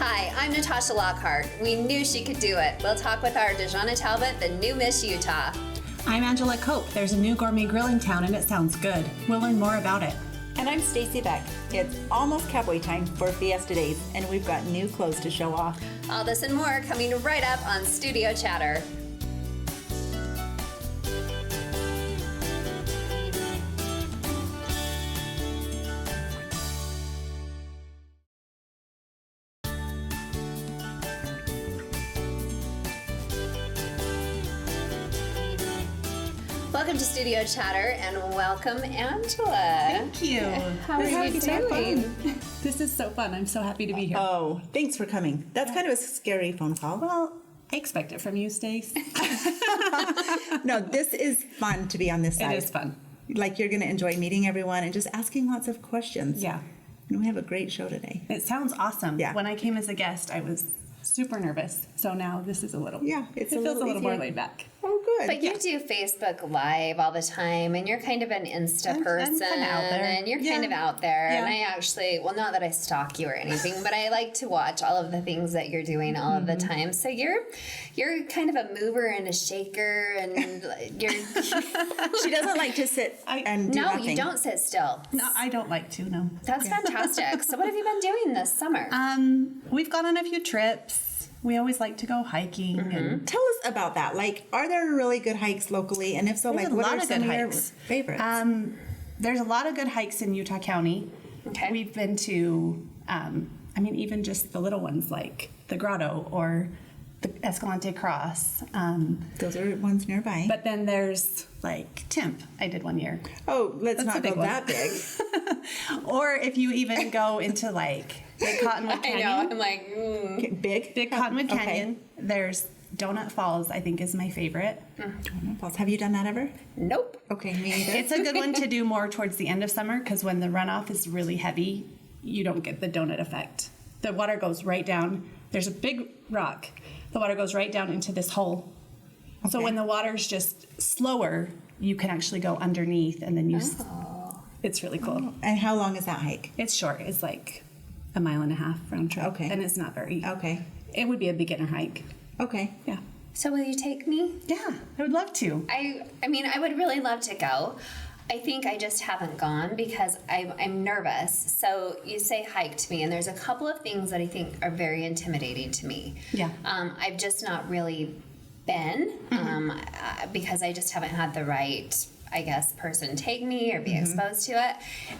Hi, I'm Natasha Lockhart. We knew she could do it. We'll talk with our Dejana Talbot, the new Miss Utah. I'm Angela Cope. There's a new gourmet grill in town and it sounds good. We'll learn more about it. And I'm Stacy Beck. It's almost cowboy time for Fiesta Days, and we've got new clothes to show off. All this and more coming right up on Studio Chatter. Welcome to Studio Chatter and welcome Angela. Thank you. How are you doing? This is so fun. I'm so happy to be here. Oh, thanks for coming. That's kind of a scary phone call. Well, I expect it from you, Stace. No, this is fun to be on this side. It is fun. Like you're going to enjoy meeting everyone and just asking lots of questions. Yeah. And we have a great show today. It sounds awesome. Yeah. When I came as a guest, I was super nervous. So now this is a little, Yeah, it feels a little more easier. laid back. Oh, good. But you do Facebook Live all the time, and you're kind of an Insta person, kinda out there. and you're kind of out there. And I actually, well, not that I stalk you or anything, but I like to watch all of the things that you're doing all of the time. So you're kind of a mover and a shaker, and you're. She doesn't like to sit and do No, nothing. you don't sit still. No, I don't like to, no. That's fantastic. So what have you been doing this summer? We've gone on a few trips. We always like to go hiking. And Tell us about that. Like, are there really good hikes locally? And if so, There's like, a what lot are of some good of your hikes. favorites? There's a lot of good hikes in Utah County. Okay. We've been to, even just the little ones like the Grotto or the Escalante Cross. Those are ones nearby. But then there's like Timp, I did one year. Oh, let's That's a not big go one. that big. Or if you even go into like Big Cottonwood I Canyon. know. I'm like, Okay, big? Big Cottonwood Okay. Canyon. There's Donut Falls, I think is my favorite. Donut Falls. Have you done that ever? nope. Okay, me either. It's a good one to do more towards the end of summer because when the runoff is really heavy, you don't get the donut effect. The water goes right down. There's a big rock. The water goes right down into this hole. So Okay. when the water's just slower, you can actually go underneath and then it's really cool. And how long is that hike? It's short. It's like a mile and a half round trip. Okay. And it's not very. Okay. It would be a beginner hike. Okay. Yeah. So will you take me? Yeah, I would love to. I mean, I would really love to go. I think I just haven't gone because I'm nervous. So you say hike to me, and there's a couple of things that I think are very intimidating to me. Yeah. I've just not really been because I just haven't had the right, I guess, person take me or be exposed to it.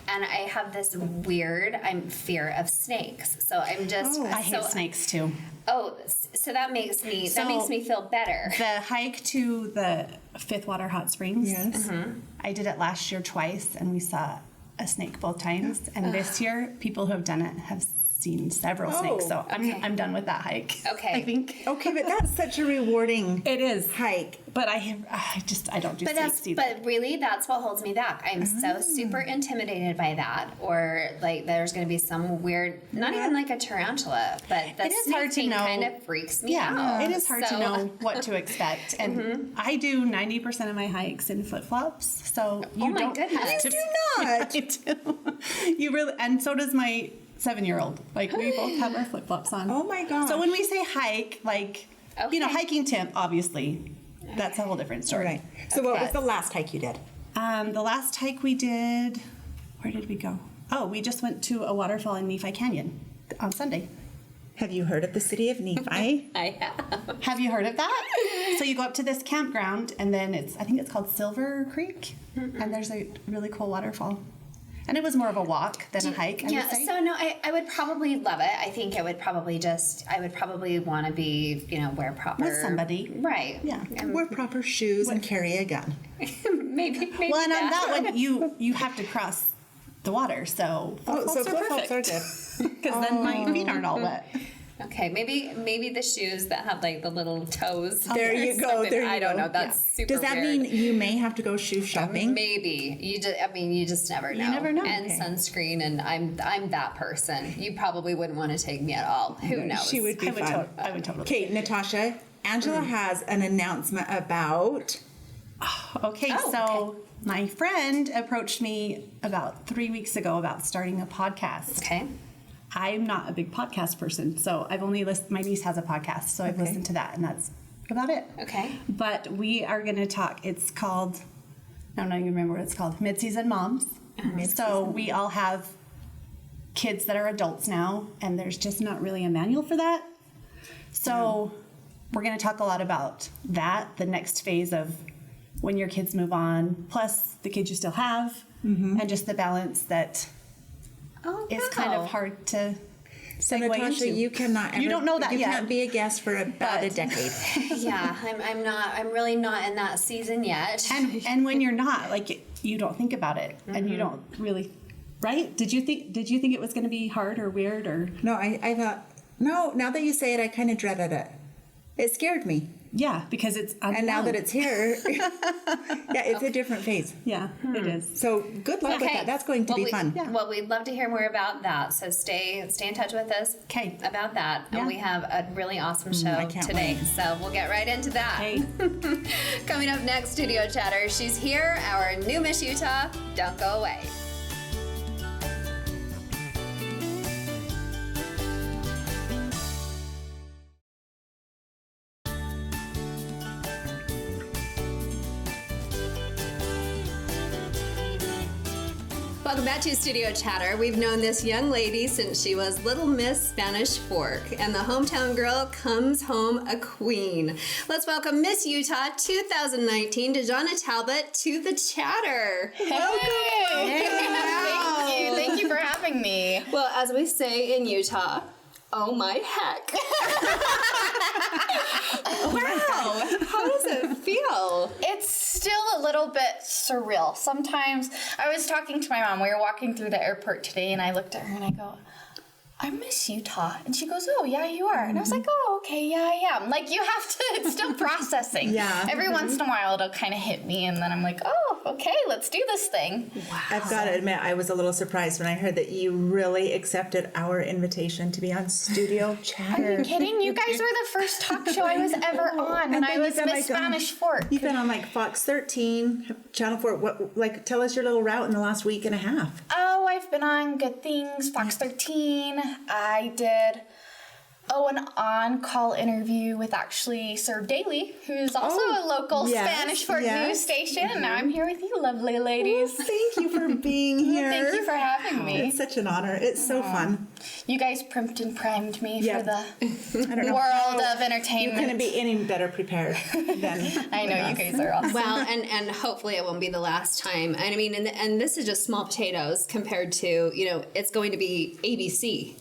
And I have this weird fear of snakes. So I'm just I hate snakes too. Oh, so that makes me feel better. The hike to the Fifth Water Hot Springs. Yes. I did it last year twice, and we saw a snake both times. And this year, people who have done it have seen several snakes. So I'm done with that hike. Okay. I think Okay, but that's such a rewarding it is. hike. But I don't do snakes either. But really, that's what holds me back. I'm so super intimidated by that, or like there's going to be some weird, not even like a tarantula, but the It is snake hard to thing know. kind of freaks me out. It is hard to So- know what to expect. And I do 90% of my hikes in flip-flops. So you my don't goodness. have to. You do not. I do. You really, and so does my 7-year-old. Like we both have our flip-flops on. Oh my gosh. So when we say hike, like, Okay. hiking Timp, obviously, that's a whole different story. Right. So what was the last hike you did? The last hike we did, where did we go? Oh, we just went to a waterfall in Nephi Canyon on Sunday. Have you heard of the city of Nephi? I have. Have you heard of that? So you go up to this campground, and then I think it's called Silver Creek, and there's a really cool waterfall. And it was more of a walk than a hike, I Yeah, would say. so no, I would probably love it. I think it would probably I would probably want to be, wear proper. With somebody. Right. Yeah. Wear proper shoes and carry a gun. maybe Well, and on that one, you have to cross the water, so So flip-flops are good. because then my feet aren't all wet. Okay, maybe the shoes that have like the little toes. There you go. Something. There you I don't go. know. That's super Does that weird. mean you may have to go shoe shopping? Maybe you just never know. never know. And Okay. sunscreen, and I'm that person. You probably wouldn't want to take me at all. Who knows? She would be fun. I would totally. Okay, Natasha, Angela has an announcement about. Okay, Oh, so my friend approached me about 3 weeks ago about starting a podcast. Okay. I'm not a big podcast person, so I've only listened. My niece has a podcast, so I've listened to that, and that's about it. Okay. But we are going to talk. It's called. I'm not even remember what it's called. Mid-season moms. So we all have kids that are adults now, and there's just not really a manual for that. So we're going to talk a lot about that, the next phase of when your kids move on, plus the kids you still have, and just the balance that is kind of hard to So segue Natasha, into. you cannot ever, You don't know that you yet. can't be a guest for about a decade. Yeah, I'm really not in that season yet. And when you're not, like, you don't think about it, and you don't really, right? Did you think it was going to be hard or weird or? No, I thought, no, now that you say it, I kind of dreaded it. It scared me. Yeah, because it's unknown. And now that it's here, yeah, it's a different phase. Yeah, it is. So good luck with that. That's going to be fun. Well, we'd love to hear more about that. So stay in touch with us about that. Yeah. And we have a really awesome show I can't today. wait. So we'll get right into that. Okay. Coming up next, Studio Chatter. She's here, our new Miss Utah. Don't go away. Welcome back to Studio Chatter. We've known this young lady since she was Little Miss Spanish Fork, and the hometown girl comes home a queen. Let's welcome Miss Utah 2019, Dejana Talbot, to the Chatter. Thank you for having me. Well, as we say in Utah, oh my heck. Wow. How does it feel? It's still a little bit surreal. Sometimes I was talking to my mom. We were walking through the airport today, and I looked at her and I go, I miss Utah. And she goes, oh, yeah, you are. And I was like, oh, okay, yeah, I am. Like, you have to, it's still processing. Yeah. Every once in a while, it'll kind of hit me, and then I'm like, oh, okay, let's do this thing. Wow. I've got to admit, I was a little surprised when I heard that you really accepted our invitation to be on Studio Chatter. Are you kidding? You guys were the first talk show I was ever on when I was Miss Spanish Fork. You've been on like Fox 13, Channel 4. What, like, tell us your little route in the last week and a half. Oh, I've been on Good Things, Fox 13. I did an on-call interview with actually Sir Daly, who's also a local Spanish Fork news station. And now I'm here with you, lovely ladies. Well, thank you for being here. Thank you for having me. It's such an honor. It's so fun. You guys primed and primed me for the I don't know world how of entertainment. You couldn't be any better prepared than I know you guys are awesome. Well, and hopefully it won't be the last time. I mean, and this is just small potatoes compared to, it's going to be ABC.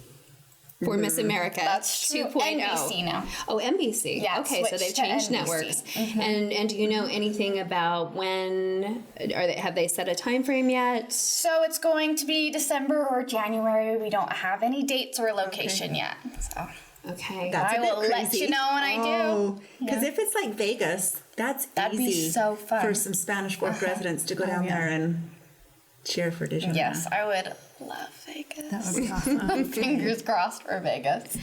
For Miss America. That's true. 2.0. NBC now. Oh, NBC. Yeah, okay, so switched they've to changed NBC. networks. And do you know anything about when? Have they set a time frame yet? So it's going to be December or January. We don't have any dates or location yet. So Okay. That's I a bit will let crazy. you know when I do. Because if it's like Vegas, that'd be easy so fun. for some Spanish Fork residents to go down there and cheer for Dijon. Yes, I would love Vegas. That would be awesome. Fingers crossed for Vegas.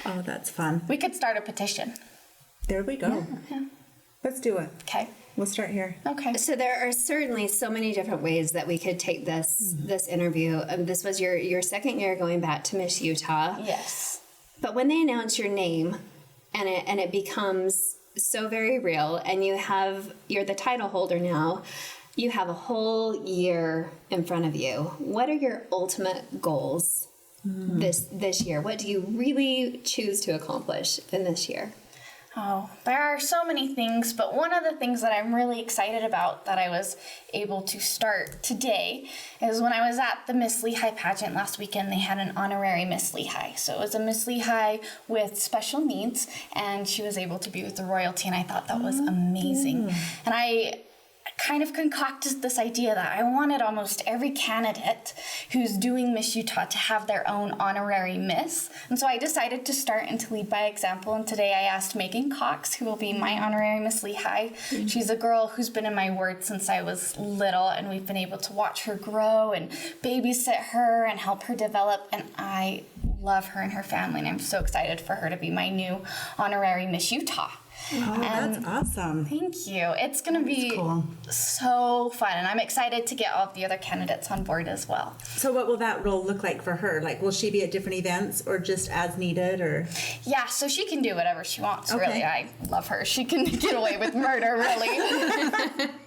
Oh, that's fun. We could start a petition. There we go. Let's do it. Okay. We'll start here. Okay. So there are certainly so many different ways that we could take this interview. This was your second year going back to Miss Utah. Yes. But when they announce your name, and it becomes so very real, and you're the title holder now. You have a whole year in front of you. What are your ultimate goals this year? What do you really choose to accomplish in this year? Oh, there are so many things, but one of the things that I'm really excited about that I was able to start today is when I was at the Miss Lehigh pageant last weekend, they had an honorary Miss Lehigh. So it was a Miss Lehigh with special needs, and she was able to be with the royalty, and I thought that was amazing. And I kind of concocted this idea that I wanted almost every candidate who's doing Miss Utah to have their own honorary Miss. And so I decided to start and to lead by example. And today I asked Megan Cox, who will be my honorary Miss Lehigh. She's a girl who's been in my ward since I was little, and we've been able to watch her grow and babysit her and help her develop. And I love her and her family, and I'm so excited for her to be my new honorary Miss Utah. Oh, that's awesome. Thank you. It's going to be cool. so fun, and I'm excited to get all of the other candidates on board as well. So what will that role look like for her? Like, will she be at different events or just as needed, or? Yeah, so she can do whatever she wants, Okay. really. I love her. She can get away with murder, really.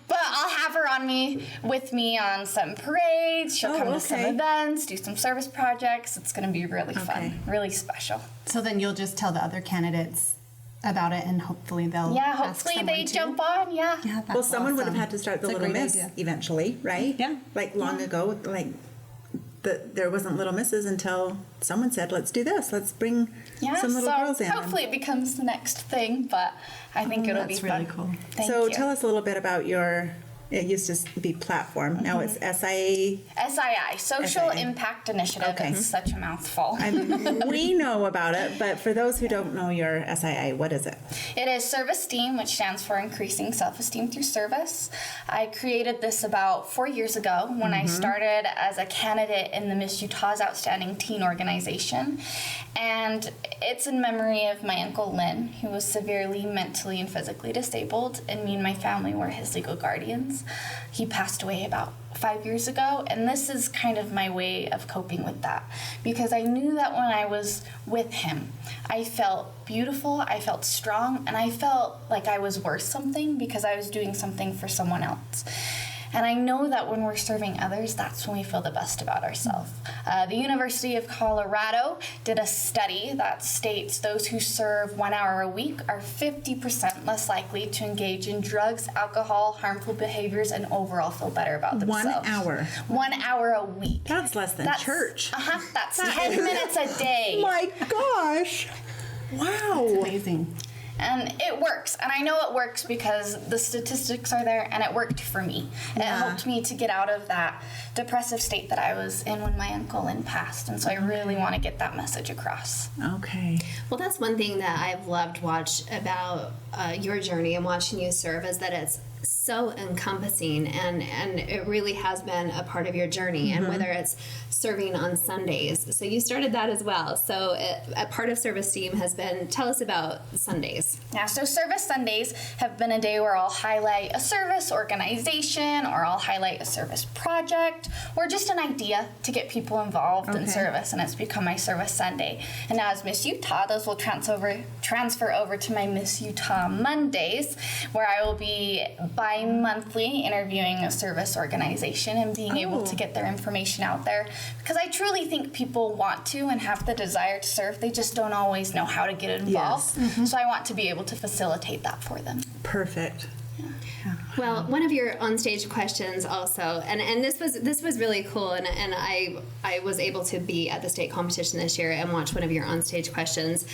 But I'll have her with me on some parades. She'll come to some okay. events, do some service projects. It's going to be really Okay. fun, really special. So then you'll just tell the other candidates about it, and hopefully they'll Yeah, ask hopefully someone they to. jump on. Yeah. Yeah, that's Well, someone would have awesome. had to start the That's a Little great Miss idea. eventually, right? Yeah. Like long ago, like there wasn't Little Misses until someone said, "Let's do this. Let's bring Yeah, some little so girls in." hopefully it becomes the next thing, but I think it'll be that's fun. really cool. Thank So you. tell us a little bit about your. It used to be platform. Now it's SIA. SII, Social SII. Impact Initiative. Okay. It's such a mouthful. We know about it, but for those who don't know your SIA, what is it? It is Service STEAM, which stands for Increasing Self-Esteem Through Service. I created this about 4 years ago when I started as a candidate in the Miss Utah's Outstanding Teen Organization. And it's in memory of my Uncle Lynn, who was severely mentally and physically disabled, and me and my family were his legal guardians. He passed away about 5 years ago, and this is kind of my way of coping with that, because I knew that when I was with him, I felt beautiful, I felt strong, and I felt like I was worth something because I was doing something for someone else. And I know that when we're serving others, that's when we feel the best about ourselves. The University of Colorado did a study that states those who serve 1 hour a week are 50% less likely to engage in drugs, alcohol, harmful behaviors, and overall feel better about 1 themselves. hour. 1 hour a week. That's less than church. That's 10 minutes a day. My gosh! Wow. Amazing. And it works. And I know it works because the statistics are there, and it worked for me. And it helped me to get out of that depressive state that I was in when my Uncle Lynn passed. And so I really want to get that message across. Okay. Well, that's one thing that I've loved watch about your journey and watching you serve is that it's so encompassing and it really has been a part of your journey. And whether it's serving on Sundays, so you started that as well. So a part of Service Team has been, tell us about Sundays. Yeah, so Service Sundays have been a day where I'll highlight a service organization, or I'll highlight a service project, or just an idea to get people involved in service, and it's become my Service Sunday. And now as Miss Utah, those will transfer over to my Miss Utah Mondays, where I will be bi-monthly interviewing a service organization and being able to get their information out there, because I truly think people want to and have the desire to serve, they just don't always know how to get involved. Yes. So I want to be able to facilitate that for them. Perfect. Well, one of your onstage questions also, and this was really cool, and I was able to be at the state competition this year and watch one of your onstage questions,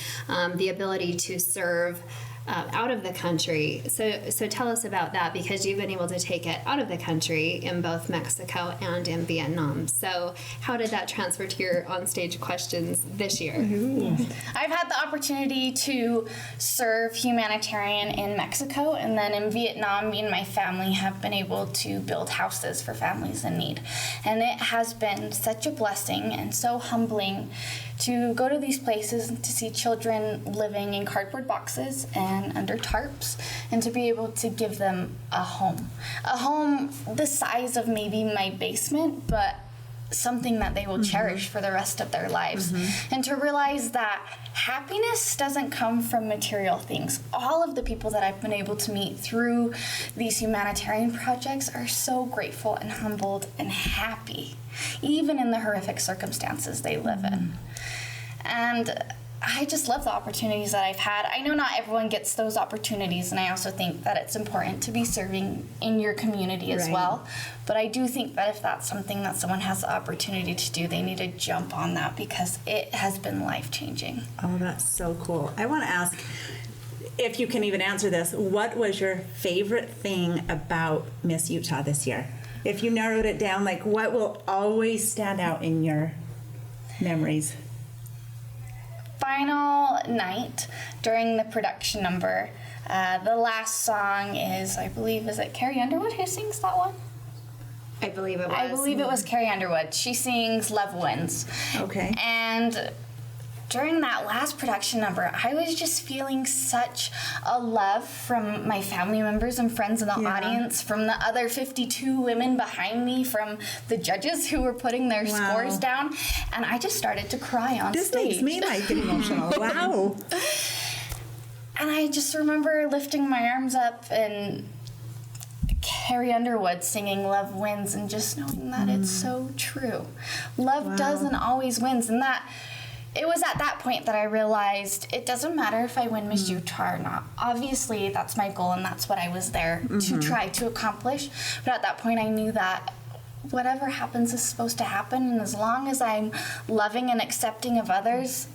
the ability to serve out of the country. So tell us about that, because you've been able to take it out of the country in both Mexico and in Vietnam. So how did that transfer to your onstage questions this year? I've had the opportunity to serve humanitarian in Mexico, and then in Vietnam, me and my family have been able to build houses for families in need. And it has been such a blessing and so humbling to go to these places and to see children living in cardboard boxes and under tarps, and to be able to give them a home the size of maybe my basement, but something that they will cherish for the rest of their lives. And to realize that happiness doesn't come from material things. All of the people that I've been able to meet through these humanitarian projects are so grateful and humbled and happy, even in the horrific circumstances they live in. And I just love the opportunities that I've had. I know not everyone gets those opportunities, and I also think that it's important to be serving in your community as Right. well. But I do think that if that's something that someone has the opportunity to do, they need to jump on that, because it has been life-changing. Oh, that's so cool. I want to ask, if you can even answer this, what was your favorite thing about Miss Utah this year? If you narrowed it down, like what will always stand out in your memories? Final night during the production number, the last song is, I believe, is it Carrie Underwood who sings that one? I believe it was. I believe it was Carrie Underwood. She sings Love Wins. Okay. And during that last production number, I was just feeling such a love from my family members and friends in the audience, from the other 52 women behind me, from the judges who were putting their scores down, and I just started to cry on This stage. makes me like get emotional. Wow. And I just remember lifting my arms up and Carrie Underwood singing Love Wins, and just knowing that it's so true. Love doesn't always wins, and that it was at that point that I realized it doesn't matter if I win Miss Utah or not. Obviously, that's my goal, and that's what I was there to try to accomplish. But at that point, I knew that whatever happens is supposed to happen, and as long as I'm loving and accepting of others,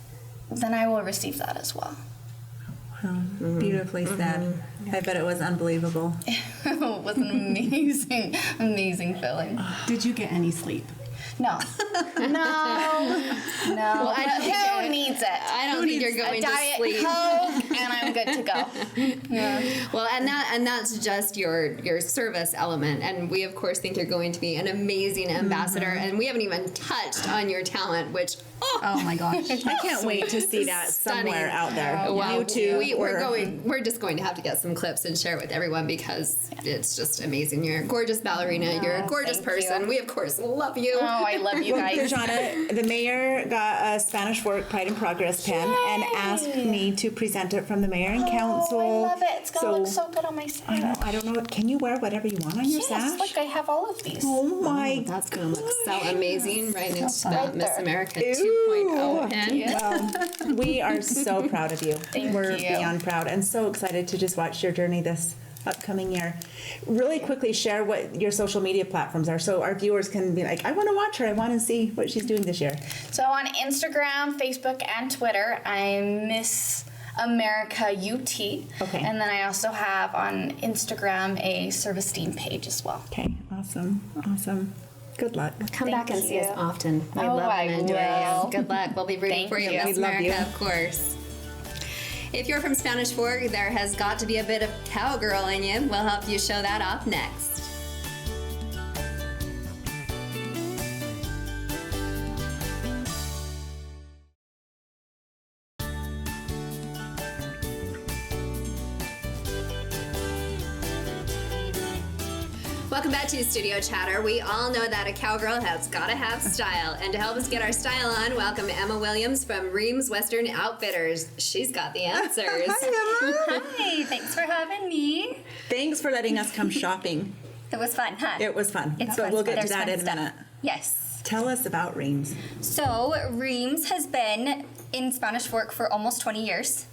then I will receive that as well. Beautifully said. I bet it was unbelievable. It was an amazing, amazing feeling. Did you get any sleep? No. No. Well, I don't think Who needs it? I don't think you're going A to Diet sleep. Coke, and I'm good to go. Yeah. Well, and that's just your service element, and we of course think you're going to be an amazing ambassador, and we haven't even touched on your talent, which Oh my gosh. I can't wait to see that Stunning. somewhere out there. Well, YouTube. we're just going to have to get some clips and share it with everyone because it's just amazing. You're a gorgeous ballerina. You're a gorgeous thank person. you. We of course love you. Oh, I love you guys. Dejana, the mayor got a Spanish Fork Pride and Progress pen and asked me to present it from the mayor and council. Oh, I love it. It's gonna look so good on my I sash. know. I don't know. Can you wear whatever you want on your Yes, sash? look, I have all of these. Oh my. That's gonna look so amazing right next to Right that Miss there. America Ew. 2.0 pin. Well, we are so proud of you. We're you. beyond proud and so excited to just watch your journey this upcoming year. Really quickly share what your social media platforms are so our viewers can be like, I want to watch her. I want to see what she's doing this year. So on Instagram, Facebook, and Twitter, I'm Miss America UT. Okay. And then I also have on Instagram a service team page as well. Okay, awesome, awesome. Good luck. Come back and see us you. often. We Oh, love I and enjoy will. you. Good luck. We'll be rooting Thank for you, you. Miss We love America, you. of course. If you're from Spanish Fork, there has got to be a bit of cowgirl in you. We'll help you show that off next. Welcome back to Studio Chatter. We all know that a cowgirl has got to have style. And to help us get our style on, welcome Emma Williams from Reams Western Outfitters. She's got the answers. Hi, Emma. Hi, thanks for having me. Thanks for letting us come shopping. It was fun, huh? It was fun. It's but fun we'll stuff. get to There's that fun in a stuff. minute. Yes. Tell us about Reams. So, Reams has been in Spanish Fork for almost 20 years.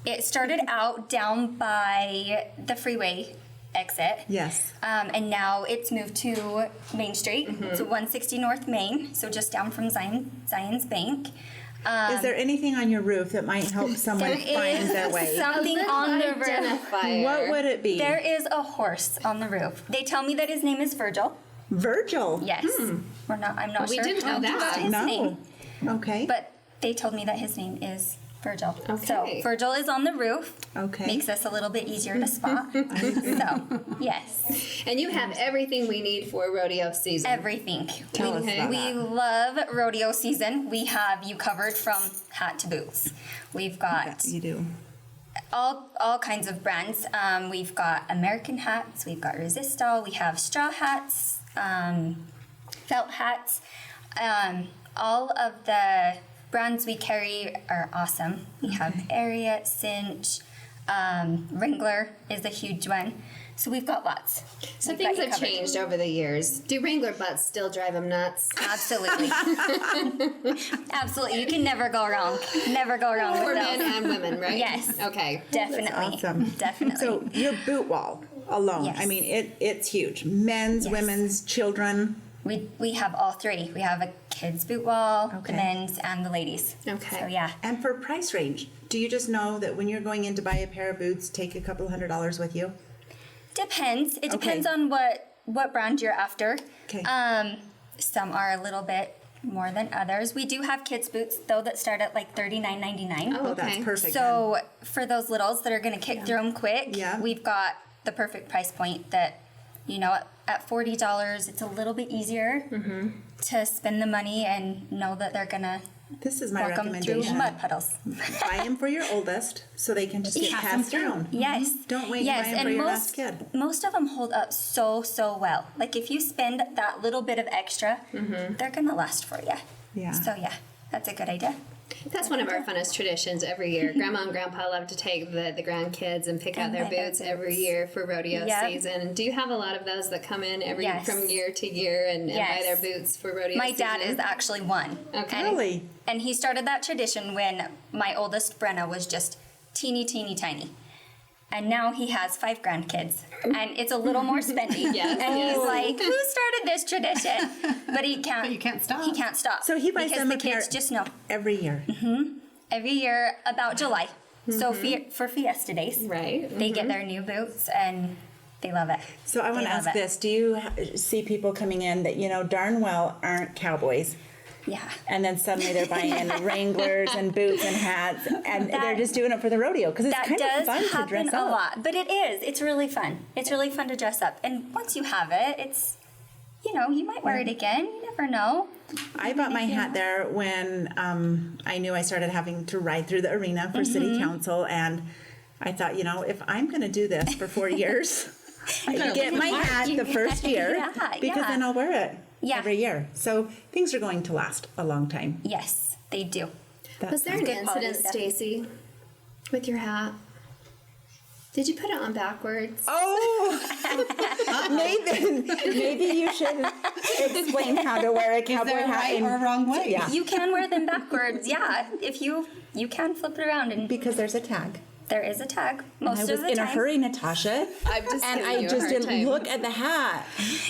It started out down by the freeway exit. Yes. And now it's moved to Main Street. It's 160 North Main, so just down from Zion's Bank. Is there anything on your roof that might help someone There find is their way? something on the roof. Identifier. What would it be? There is a horse on the roof. They tell me that his name is Virgil. Virgil. Yes. We're not. I'm not We sure. didn't know that. about his name, No. Okay. but they told me that his name is Virgil. Okay. So Virgil is on the roof. Okay. Makes us a little bit easier to spot. So yes, And you have everything we need for rodeo season. everything. Tell us about We that. love rodeo season. We have you covered from hat to boots. We've got You do. all kinds of brands. We've got American hats, we've got Resistol, we have straw hats, felt hats. All of the brands we carry are awesome. We have Ariat, Cinch, Wrangler is a huge one. So we've got lots. So We've things got you have covered. changed over the years. Do Wrangler butts still drive them nuts? Absolutely. Absolutely. You can never go wrong. Never go wrong For with men those. and women, right? Yes. Okay. Definitely. Awesome. Definitely. So your boot wall alone, Yes. I mean, it's huge. Men's, Yes. women's, children. we have all three. We have a kids boot wall, Okay. the men's, and the ladies. Okay. So yeah. And for price range, do you just know that when you're going in to buy a pair of boots, take a couple $100s with you? Depends. It Okay. depends on what brand you're after. Okay. Some are a little bit more than others. We do have kids boots though that start at like $39.99. Oh, Oh, that's okay. perfect. So for those littles that are going to kick through them quick, Yeah. we've got the perfect price point that, you know, at $40, it's a little bit easier to spend the money and know that they're going to This is my walk them through recommendation. mud puddles. Buy them for your oldest so they can just get Pass them passed down. Yes. Don't wait Yes, to buy them for and your last kid. most of them hold up so well. Like if you spend that little bit of extra, they're gonna last for you. Yeah. So yeah, that's a good idea. That's one of our funnest traditions every year. Grandma and Grandpa love to take the grandkids and pick out And their buy their boots every year for rodeo Yep. season. And do you have a lot of those that come in every Yes. from year to year and buy Yes. their boots for rodeo My season? dad is actually one. Okay. And, Really? And he started that tradition when my oldest Brenna was just teeny tiny. And now he has 5 grandkids, and it's a little more spendy. Yes, and yes. he's like, "Who started this tradition?" But he can't. But you can't stop. He can't stop. So he buys because them the a pair kids just know every year. every year about July. So for Fiesta days, Right. they get their new boots and they love it. So I want They to love ask it. this. Do you see people coming in that you know darn well aren't cowboys? Yeah. And then suddenly they're buying Wranglers and boots and hats, and they're That- just doing it for the rodeo because it's That kind does of fun to happen dress a up. lot, but it is. It's really fun. It's really fun to dress up, and once you have it, it's, you might wear it again. You never know. I bought my hat there when I knew I started having to ride through the arena for city council, and I thought, if I'm going to do this for 4 years, I can get my hat the first year Yeah, because yeah. then I'll wear it Yeah. every year. So things are going to last a long time. Yes, they do. Was there an Good quality incident, stuff. Stacy, with your hat? Did you put it on backwards? Oh, Nathan, maybe you should explain how to wear a Is cowboy there a hat. right in- or wrong way? Yeah, You can wear them backwards. Yeah, if you can flip it around, and because there's a tag. there is a tag most I of was the in time. a hurry, Natasha, I'm just and giving I you a just hard didn't time. look at the hat.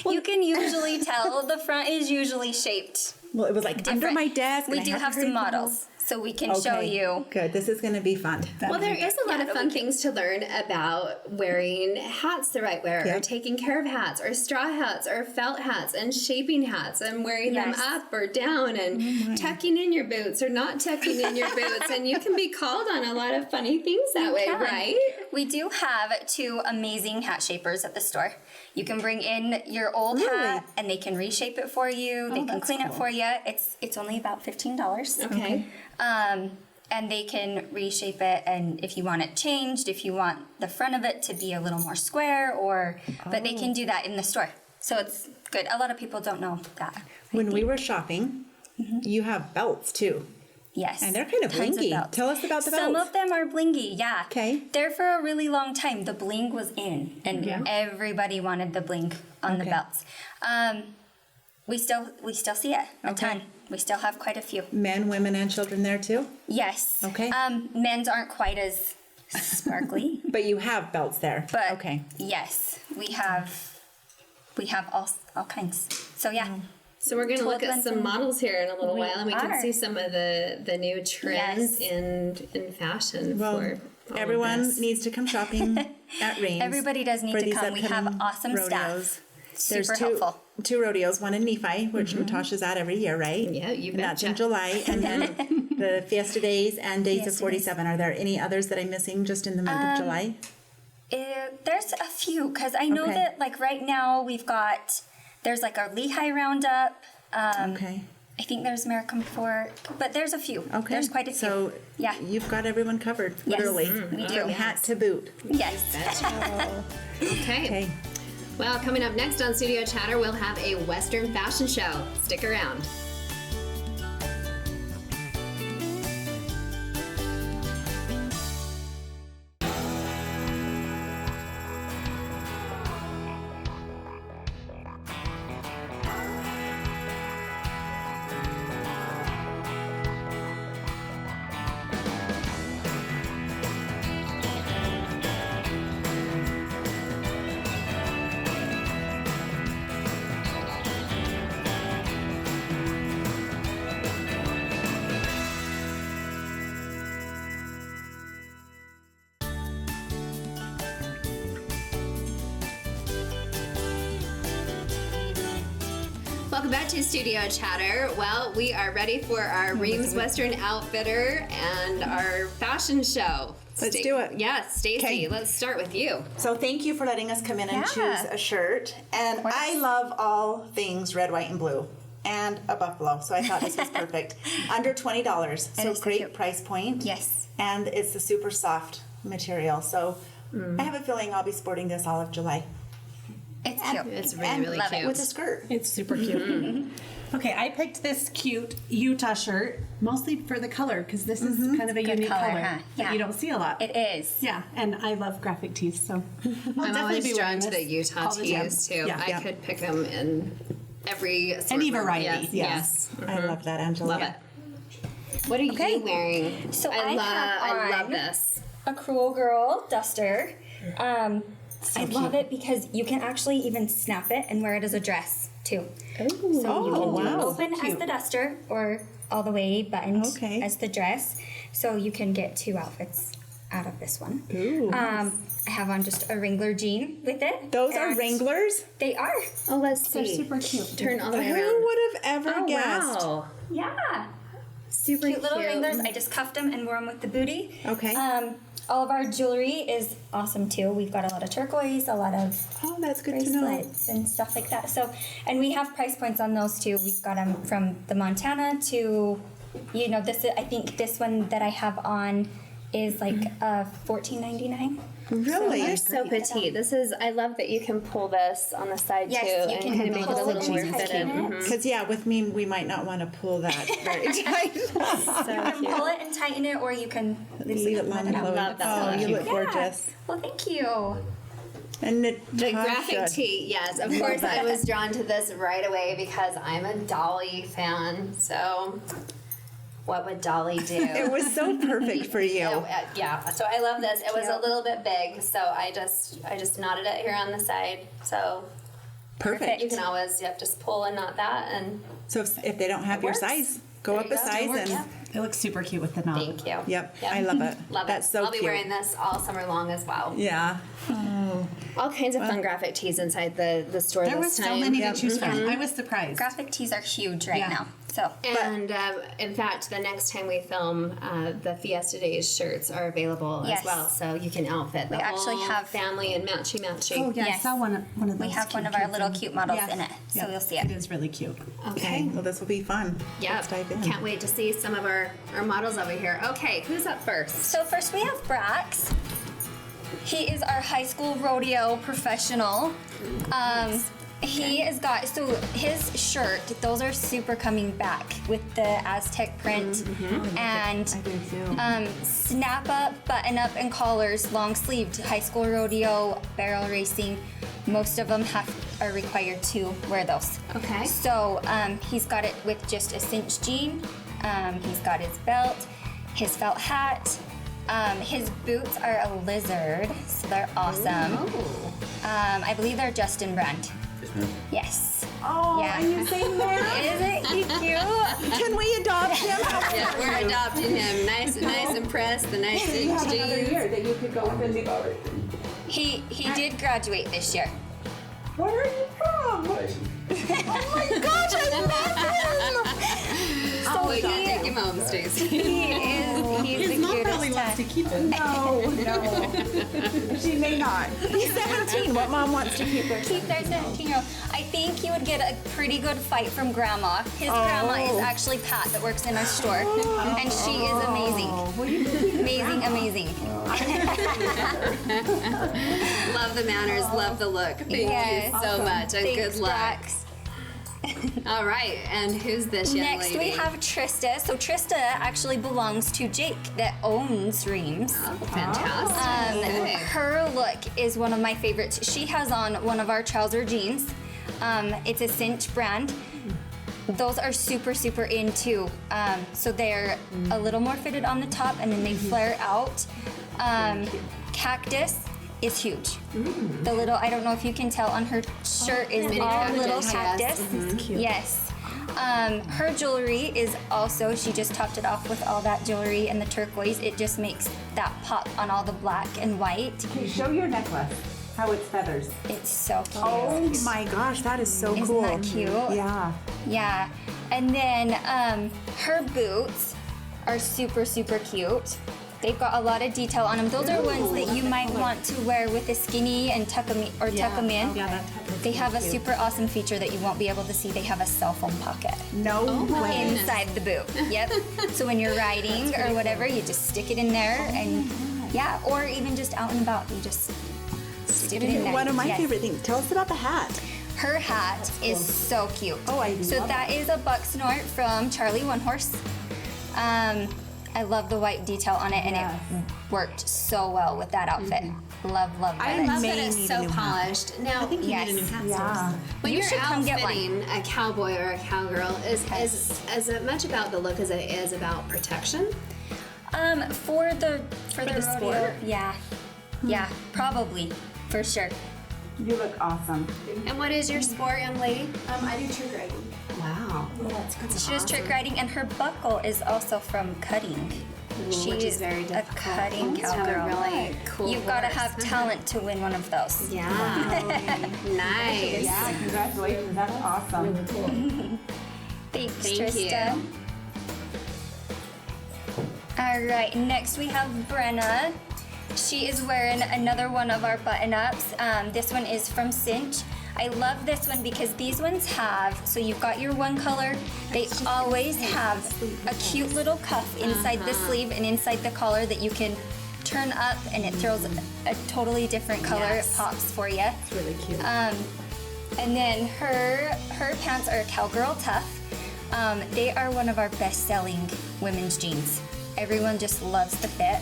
You can usually tell the front is usually shaped Well, it was like under different. my desk. We and I do had to have hurry some home. models, so we can show Okay, you. Good. This is going to be fun. Well, there is a lot of fun things to learn about wearing hats the right way, or Yeah. taking care of hats, or straw hats, or felt hats, and shaping hats, and wearing them Yes. up or down, and tucking in your boots or not tucking in your boots. And you can be called on a lot of funny things that way, can. right? We do have 2 amazing hat shapers at the store. You can bring in your old Really? hat, and they can reshape it for you. They can that's clean it cool. for you. It's only about $15. Okay. And they can reshape it, and if you want it changed, if you want the front of it to be a little more square, but they can do that in the store. So it's good. A lot of people don't know that. When we were shopping, you have belts too. Yes. And they're kind of Tons blingy. belts. Tell us about the Some belts. of them are blingy, yeah. Okay. They're for a really long time. The bling was in, and everybody wanted the bling on the Okay. belts. We still see it a ton. We still have quite a few. Men, women, and children there too. Yes. Okay. Men's aren't quite as sparkly, But you have belts there. but okay. yes, we have all kinds. So yeah. So we're going to look at Children's some and- models here in a little We while, and we can are. see some of the new trends Yes. in fashion Well, for all of everyone this. needs to come shopping at Rains. Everybody does need for to these come. We have upcoming awesome staff. rodeos. Super There's helpful. two rodeos, one in Nephi, which Natasha's at every year, right? Yeah, you And that's in betcha. July. And then the Fiesta Days and Days of Fiesta 47. Are there any others that I'm missing just in the month of July? There's a few, because I know Okay. that like right now there's like our Lehigh Roundup. Okay. I think there's American Fork, but there's a few. Okay. There's quite a few. So yeah. you've got everyone covered, Yes, literally. we do. From hat to boot. Yes. Okay. Okay. Well, coming up next on Studio Chatter, we'll have a Western fashion show. Stick around. Welcome back to Studio Chatter. Well, we are ready for our Reams Western Outfitter and our fashion show. Let's do it. Yes, Stacy, Okay. let's start with you. So thank you for letting us come in and Yeah. choose a shirt. And I love all things red, white, and blue. and a buffalo. So I thought this was perfect. Under $20. So is so great cute. price point. Yes. And it's a super soft material. So I have a feeling I'll be sporting this all of July. It's cute. It's really, And really love it. cute. with a skirt. It's super cute. Okay, I picked this cute Utah shirt mostly for the color because this is kind of a Good unique color, color huh? that Yeah. you don't see a lot. It is. Yeah, and I love graphic tees, so I'll I'm definitely always be drawn wearing to the this Utah all the time. tees too. Yeah. I could pick them in every Any assortment. variety. Yes. I love that, Angela. Love it. What are Okay. you wearing? So I I have love this. a Cruel Girl duster. I love it because you can actually even snap it and wear it as a dress too. So you can do it wow. open as the duster or all the way buttoned Okay. as the dress. So you can get 2 outfits out of this one. I have on just a Wrangler jean with it. Those are and Wranglers? They are. Oh, let's They're see. super cute. Turn all the way Who around. would have ever Oh, guessed? wow. Yeah. Super Cute little Wranglers. I just cuffed them and wore them with the booty. Okay. All of our jewelry is awesome too. We've got a lot of turquoise, a lot of Oh, that's good to know. bracelets and stuff like that. So, and we have price points on those too. We've got them from the Montana to, this. I think this one that I have on is like $14.99. Really? You're so petite. This is. I love that you can pull this on the side Yes, too, you and can kind of make it a pull little it more and fitted. tighten it. Because, yeah, with me, we might not want to pull that very tight. You can pull it and tighten it, or you can Leave it long and flowing. love that. Oh, you Cute. look gorgeous. Well, thank you. And The graphic Natasha. tee, yes. Of course, I was drawn to this right away because I'm a Dolly fan. So, what would Dolly do? It was so perfect for you. Yeah. So I love this. It was a little bit big, so I just knotted it here on the side. So Perfect. you can always just pull and knot that, and So if they don't have your works. size, go There up you a go. size It works. and It looks super cute with the knot. thank you. yep, I love it. Love That's it. so I'll be cute. wearing this all summer long as well. Yeah. All kinds of fun graphic tees inside the store There this was so time. many Yep. to choose from. I was surprised. Graphic tees are huge right Yeah. now. So And in fact, the next time we film, the Fiesta Days shirts are available Yes. as well, so you can outfit the We actually whole have- family and matchy. Oh yeah, I Yes. saw one of those. we have one cute of our kids little in- cute models Yeah. in it. So Yeah. you'll see It it. is really cute. Okay. Well, this will be fun. Yeah. Let's dive in. Can't wait to see some of our models over here. Okay, who's up first? So first we have Brax. He is our high school rodeo professional. He has got, so his shirt, those are super coming back with the Aztec print and snap up, button up, and collars, long sleeved, high school rodeo, barrel racing. Most of them are required to wear those. Okay. So he's got it with just a cinch jean. He's got his belt, his felt hat. His boots are a lizard, so they're awesome. I believe they're Justin brand. Yes. Oh, Yeah. are you saying that? Isn't he cute? Can we adopt him? Yeah, we're adopting him. Nice and pressed. The nice cinch jeans. that you could go with him. He did graduate this year. Where are you from? Oh my gosh, I love him! Oh, we gotta take him home, Stacey. He's the cutest wants to keep it. No. She may not. He's 17. What mom wants to keep her? Keep their 17-year-old. I think he would get a pretty good fight from Grandma. His grandma is actually Pat that works in our store, and she is amazing. Amazing. Love the manners, love the look. Thank Yes. you so much, and Thanks, good luck. Brax. All right, and who's this young Next lady? we have Trista. So Trista actually belongs to Jake that owns Reams. Oh, fantastic. Okay. Her look is one of my favorites. She has on one of our trouser jeans. It's a cinch brand. Those are super in too. So they're a little more fitted on the top and then they flare out. Cactus is huge. The little, I don't know if you can tell on her shirt is Mini all cactus, little yes. cactus. Yes. Her jewelry is also, she just topped it off with all that jewelry and the turquoise. It just makes that pop on all the black and white. Okay, show your necklace. How it's feathers. It's so cute. Oh my gosh, that is so Isn't cool. that cute? Yeah. Yeah. And then her boots are super cute. They've got a lot of detail on them. Those are ones that you might want to wear with a skinny and tuck them in. Yeah, that type of They have a cute. super awesome feature that you won't be able to see. They have a cell phone pocket No way. inside the boot. Yep. So when you're riding or whatever, you just stick it in there and yeah, or even just out and about, you just stick it in there. One of my Yes. favorite things. Tell us about the hat. Her hat is so cute. Oh, I So love that is a buck snort from Charlie One Horse. I love the white detail on it, and it worked so well with that outfit. Love I it. love may that it's need a so new hat. polished. Now, Yes. when You you're should come get one. outfitting a cowboy or a cowgirl, is as much about the look as it is about protection? For the the rodeo, sport? yeah, probably for sure. You look awesome. And what is your sport, young lady? I do trick riding. Wow. She does trick riding, and her buckle is also from cutting. Which is She's very a difficult. cutting To have a cowgirl. really cool You've got to horse. have talent to win one of those. Yeah. Nice. Congratulations. That's awesome. Thanks, Thank Trista. you. All right, next we have Brenna. She is wearing another one of our button-ups. This one is from Cinch. I love this one because these ones have, so you've got your one color, they always have a cute little cuff inside the sleeve and inside the collar that you can turn up and it throws a totally different color. Yes. It pops for you. It's really cute. And then her pants are Cowgirl Tough. They are one of our best-selling women's jeans. Everyone just loves the fit.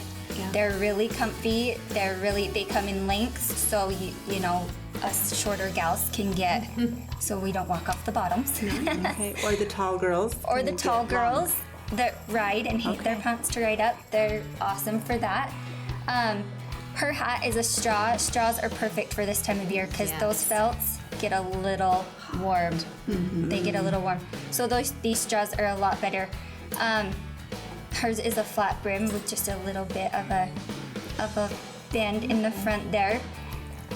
They're really comfy. They come in lengths, so you know us shorter gals can get, so we don't walk off the bottoms. Okay. Or the tall girls. Or the can tall get long. girls that ride and hate their pants to ride up. They're awesome for that. Her hat is a straw. Straws are perfect for this time of year because those felts get a little warm. They get a little warm. So these straws are a lot better. Hers is a flat brim with just a little bit of a bend in the front there.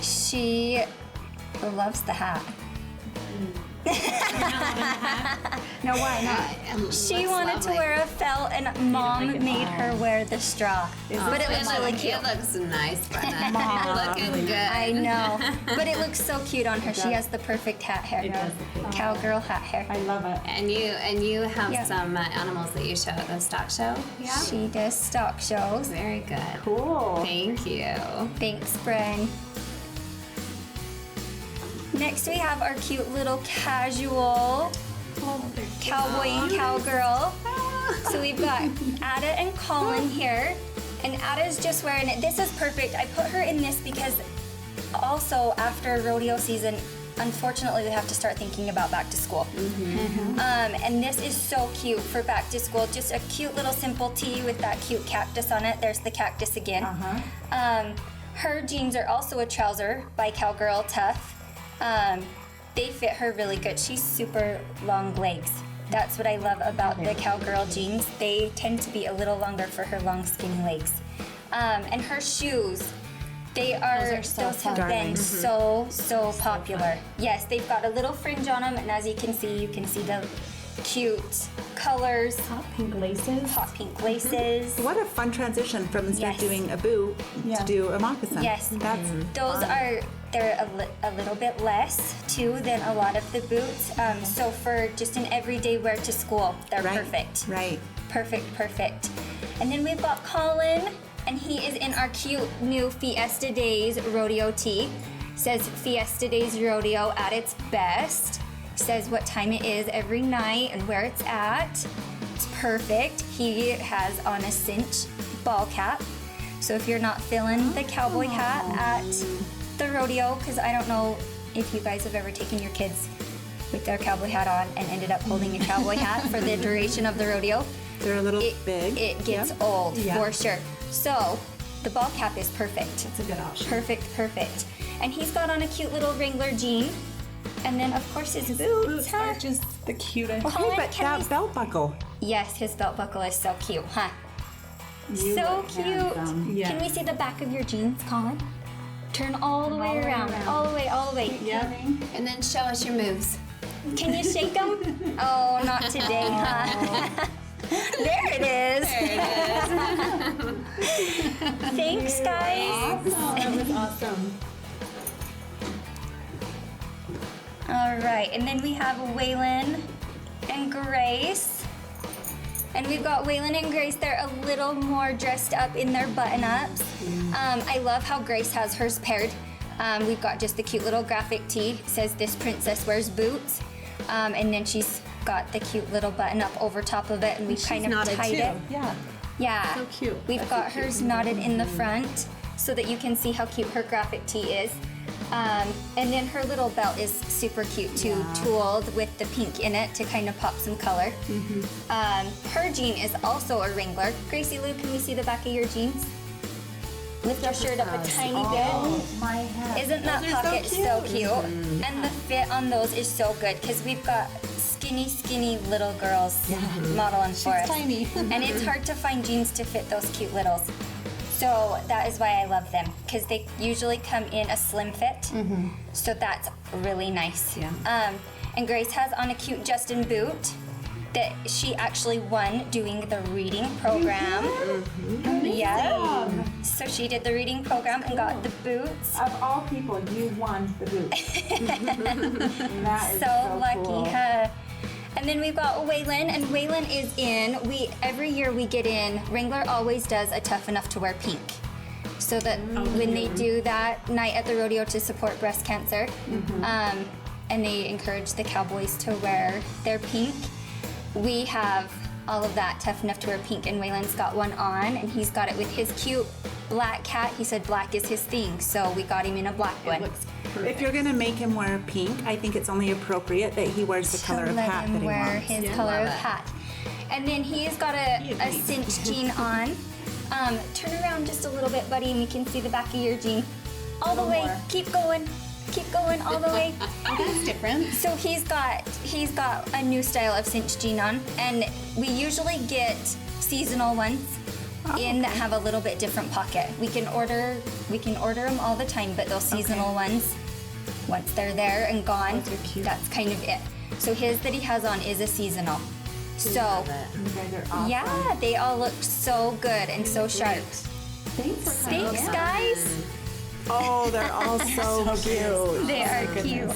She loves the hat. No, why not? She wanted to wear a felt, and Mom made her wear the straw. But it looks really cute. It looks nice, Brenna. You're looking good. I know, but it looks so cute on her. She has the perfect hat hair, cowgirl hat hair. I love it. And you have Yeah. some animals that you show at the stock show. Yeah. She does stock shows. Very good. Cool. Thank you. Thanks, Bren. Next, we have our cute little casual cowboy and cowgirl. So we've got Ada and Colin here, and Ada's just wearing it. This is perfect. I put her in this because also after rodeo season, unfortunately, we have to start thinking about back to school. And this is so cute for back to school. Just a cute little simple tee with that cute cactus on it. There's the cactus again. Her jeans are also a trouser by Cowgirl Tough. They fit her really good. She's super long legs. That's what I love about the Cowgirl jeans. They tend to be a little longer for her long, skinny legs. And her shoes, those have been so popular. Yes, they've got a little fringe on them, and as you can see the cute colors, Hot pink laces. hot pink laces. What a fun transition from instead Yes. of doing a boot to do a moccasin. Yes, That's those they're a little bit less too than a lot of the boots. So for just an everyday wear to school, they're right. perfect. Right. Perfect. And then we've got Colin, and he is in our cute new Fiesta Days rodeo tee. Says Fiesta Days rodeo at its best. Says what time it is every night and where it's at. It's perfect. He has on a cinch ball cap. So if you're not feeling the cowboy hat at the rodeo, because I don't know if you guys have ever taken your kids with their cowboy hat on and ended up holding a cowboy hat for the duration of the rodeo. They're a little big. It gets old for sure. So the ball cap is perfect. It's a good option. Perfect. And he's got on a cute little Wrangler jean. And then of course his boots. Boots are just the cutest. Okay, Colin, but can that we- belt buckle. Yes, his belt buckle is so cute, huh? You So look cute. handsome. Yeah. Can we see the back of your jeans, Colin? Turn all the way around. All the way. Yep. And then show us your moves. Can you shake them? Oh, not today, huh? There it is. Thanks, guys. That was awesome. All right, and then we have Waylon and Grace. And we've got Waylon and Grace. They're a little more dressed up in their button-ups. I love how Grace has hers paired. We've got just the cute little graphic tee. It says, "This princess wears boots." And then she's got the cute little button-up over top of it, and we kind of knotted tied too. it. Yeah. Yeah. So cute. We've got hers knotted in the front so that you can see how cute her graphic tee is. And then her little belt is super cute too, tooled with the pink in it to kind of pop some color. Her jean is also a Wrangler. Gracie Lou, can we see the back of your jeans? Lift your shirt up a tiny bit. My head. Isn't that pocket so cute? And the fit on those is so good because we've got skinny little girls modeling for us. tiny. And it's hard to find jeans to fit those cute littles. So that is why I love them, because they usually come in a slim fit. So that's really nice. And Grace has on a cute Justin boot that she actually won doing the reading program. Yeah. So she did the reading program and got the boots. Of all people, you won the boots. That is So lucky, cool. huh? And then we've got Waylon, and Waylon is in. Every year we get in. Wrangler always does a Tough Enough to Wear pink, so that when they do that night at the rodeo to support breast cancer, and they encourage the cowboys to wear their pink, we have all of that Tough Enough to Wear pink, and Waylon's got one on, and he's got it with his cute black cat. He said black is his thing, so we got him in a black one. If you're gonna make him wear pink, I think it's only appropriate that he wears the color to of let hat him that he wear wants. his color of hat. And then he's got a cinch jean on. Turn around just a little bit, buddy, and we can see the back of your jean. All the way. more. Keep going all the way. That's different. So he's got a new style of cinch jean on, and we usually get seasonal ones in that have a little bit different pocket. We can order them all the time, but those seasonal ones, once they're there and gone, that's kind of it. So his that he has on is a seasonal. So You guys are awesome. yeah, they all look so good and so sharp. Thanks, guys. Oh, they're all so cute. They are cute.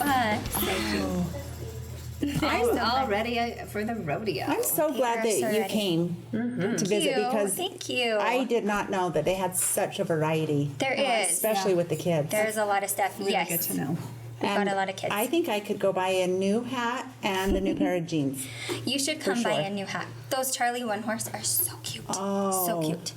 I'm all ready for the rodeo. I'm so glad They are that so you ready. came to visit because Thank you. I did not know that they had such a variety. There is. Especially with the kids. There's a lot of stuff. Yes. Good to know. We've got And a lot of kids. I think I could go buy a new hat and a new pair of jeans. You should come buy sure. a new hat. Those Charlie One Horse are so cute. So Oh. cute.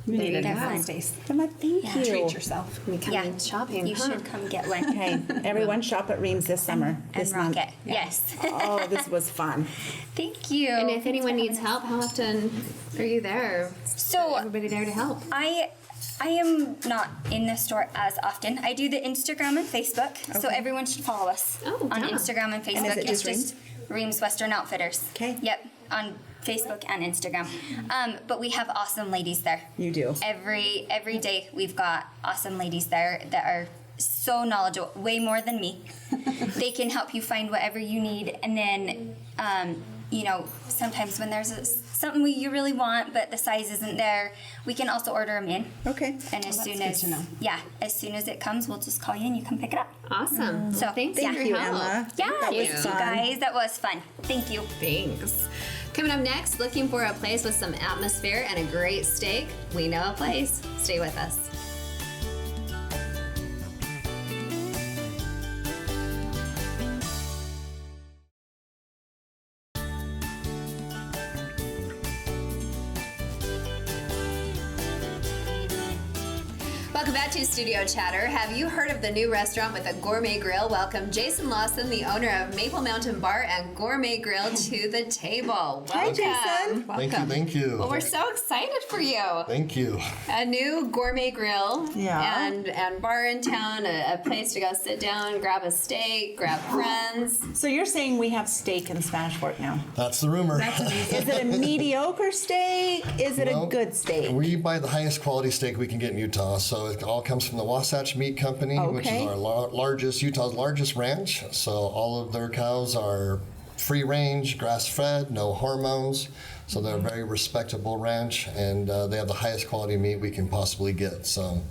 You need a They're new fun. hat, Stace. Emma, thank you. Treat yourself. Yeah. shopping, You huh? should come get one. Okay, everyone shop at Reams this summer, And this rock month. it. Yes. Oh, this was fun. Thank you. And if Thanks anyone for needs having us. help, how often are you there? So Everybody there to help? I am not in the store as often. I do the Instagram and Facebook, so everyone should follow us Oh, on duh. Instagram and Facebook. it It's just just Reams Western Outfitters. Okay. Yep, on Facebook and Instagram. But we have awesome ladies there. You do. Every day we've got awesome ladies there that are so knowledgeable, way more than me. They can help you find whatever you need, and then sometimes when there's something you really want but the size isn't there, we can also order them in. Okay. And as soon as to know. as soon as it comes, we'll just call you and you can pick it up. Awesome. So, Thanks thank for you, your help. Emma. Yeah, That was thanks you fun. guys. That was fun. Thank you. Thanks. Coming up next, looking for a place with some atmosphere and a great steak? We know a place. Stay with us. Welcome back to Studio Chatter. Have you heard of the new restaurant with a gourmet grill? Welcome Jason Lawson, the owner of Maple Mountain Bar and Gourmet Grill, to the table. Welcome. Hi, Jason. Thank you. Well, we're so excited for you. Thank you. A new gourmet grill, Yeah. and bar in town, a place to go sit down, grab a steak, grab friends. So you're saying we have steak in Spanish Fork now? That's the rumor. Is it a mediocre steak? Is it a Well, good steak? We buy the highest quality steak we can get in Utah. So it all comes from the Wasatch Meat Company, which is Okay. our Utah's largest ranch. So all of their cows are free range, grass fed, no hormones. So they're a very respectable ranch, and they have the highest quality meat we can possibly get. So.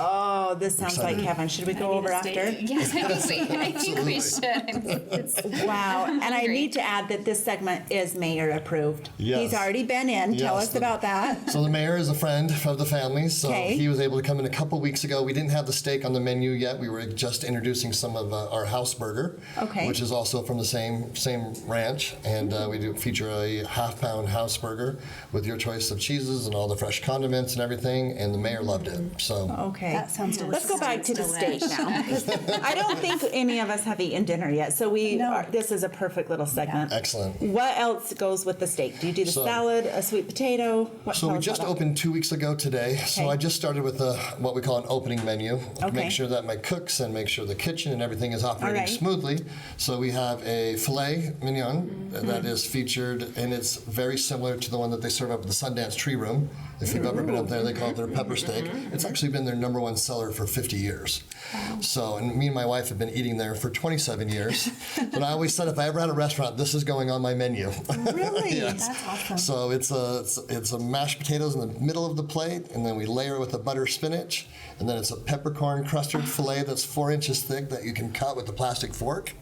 Oh, this sounds like heaven. Should we go over after? Yes, I think we should. Wow. And I need to add that this segment is mayor approved. Yes. He's already been in. Tell Yes. us about that. So the mayor is a friend of the family, so Okay. he was able to come in a couple weeks ago. We didn't have the steak on the menu yet. We were just introducing some of our house burger, Okay. which is also from the same ranch, and we do feature a half-pound house burger with your choice of cheeses and all the fresh condiments and everything, and the mayor loved it. So. Okay. That sounds delicious. Let's go back to the steak now. 'Cause I don't think any of us have eaten dinner yet, so this is a perfect little segment. Excellent. What else goes with the steak? Do you do the So- salad, a sweet potato? So we just opened 2 weeks ago today. So Okay. I just started with what we call an opening menu. Okay. Make sure that my cooks and make sure the kitchen and everything is operating right. smoothly. So we have a filet mignon that is featured, and it's very similar to the one that they serve up at the Sundance Tree Room. If you've ever been up there, they call it their pepper steak. It's actually been their number one seller for 50 years. So, and me and my wife have been eating there for 27 years. But I always said if I ever had a restaurant, this is going on my menu. Really? Yes. That's awesome. So it's a mashed potatoes in the middle of the plate, and then we layer it with a butter spinach, and then it's a peppercorn crusted filet that's 4 inches thick that you can cut with a plastic fork.